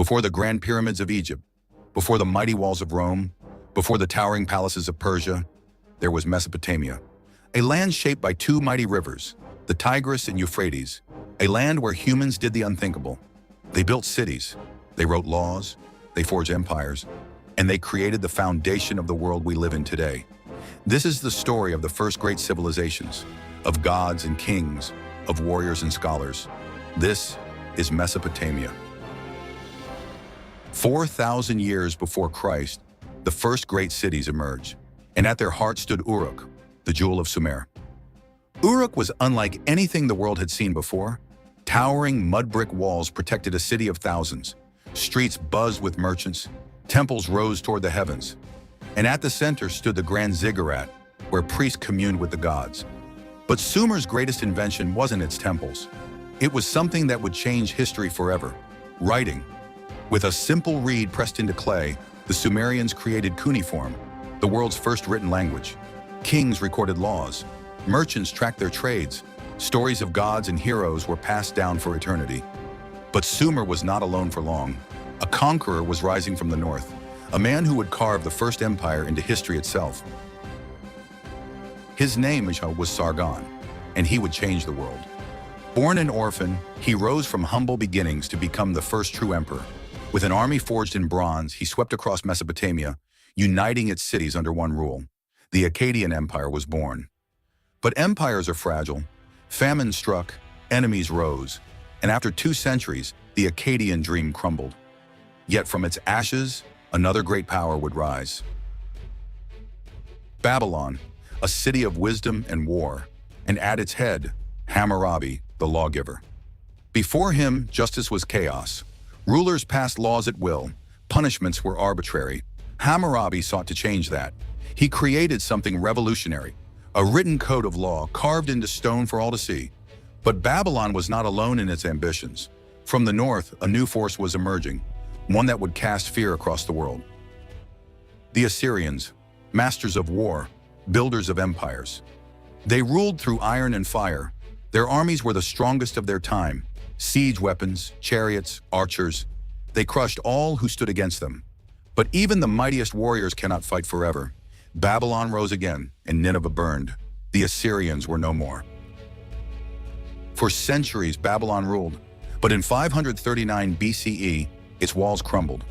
Before the grand pyramids of Egypt, before the mighty walls of Rome, before the towering palaces of Persia, there was Mesopotamia, a land shaped by two mighty rivers, the Tigris and Euphrates, a land where humans did the unthinkable. They built cities, they wrote laws, they forged empires, and they created the foundation of the world we live in today. This is the story of the first great civilizations, of gods and kings, of warriors and scholars. This is Mesopotamia. 4,000 years before Christ, the first great cities emerged, and at their heart stood Uruk, the jewel of Sumer. Uruk was unlike anything the world had seen before. Towering mud brick walls protected a city of thousands. Streets buzzed with merchants. Temples rose toward the heavens. And at the center stood the grand ziggurat, where priests communed with the gods. But Sumer's greatest invention wasn't its temples. It was something that would change history forever: writing. With a simple reed pressed into clay, the Sumerians created cuneiform, the world's first written language. Kings recorded laws. Merchants tracked their trades. Stories of gods and heroes were passed down for eternity. But Sumer was not alone for long. A conqueror was rising from the north, a man who would carve the first empire into history itself. His name was Sargon, and he would change the world. Born an orphan, he rose from humble beginnings to become the first true emperor. With an army forged in bronze, he swept across Mesopotamia, uniting its cities under one rule. The Akkadian Empire was born. But empires are fragile. Famine struck, enemies rose, and after 2 centuries, the Akkadian dream crumbled. Yet from its ashes, another great power would rise. Babylon, a city of wisdom and war, and at its head, Hammurabi, the lawgiver. Before him, justice was chaos. Rulers passed laws at will. Punishments were arbitrary. Hammurabi sought to change that. He created something revolutionary, a written code of law carved into stone for all to see. But Babylon was not alone in its ambitions. From the north, a new force was emerging, one that would cast fear across the world. The Assyrians, masters of war, builders of empires. They ruled through iron and fire. Their armies were the strongest of their time. Siege weapons, chariots, archers. They crushed all who stood against them. But even the mightiest warriors cannot fight forever. Babylon rose again, and Nineveh burned. The Assyrians were no more. For centuries, Babylon ruled. But in 539 BCE, its walls crumbled.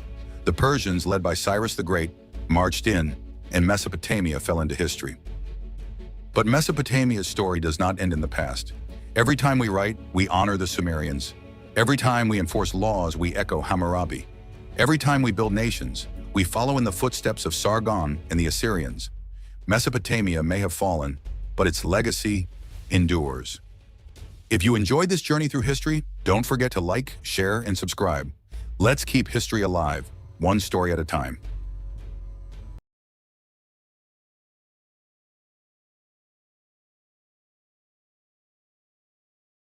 The Persians, led by Cyrus the Great, marched in, and Mesopotamia fell into history. But Mesopotamia's story does not end in the past. Every time we write, we honor the Sumerians. Every time we enforce laws, we echo Hammurabi. Every time we build nations, we follow in the footsteps of Sargon and the Assyrians. Mesopotamia may have fallen, but its legacy endures. If you enjoyed this journey through history, don't forget to like, share, and subscribe. Let's keep history alive, one story at a time.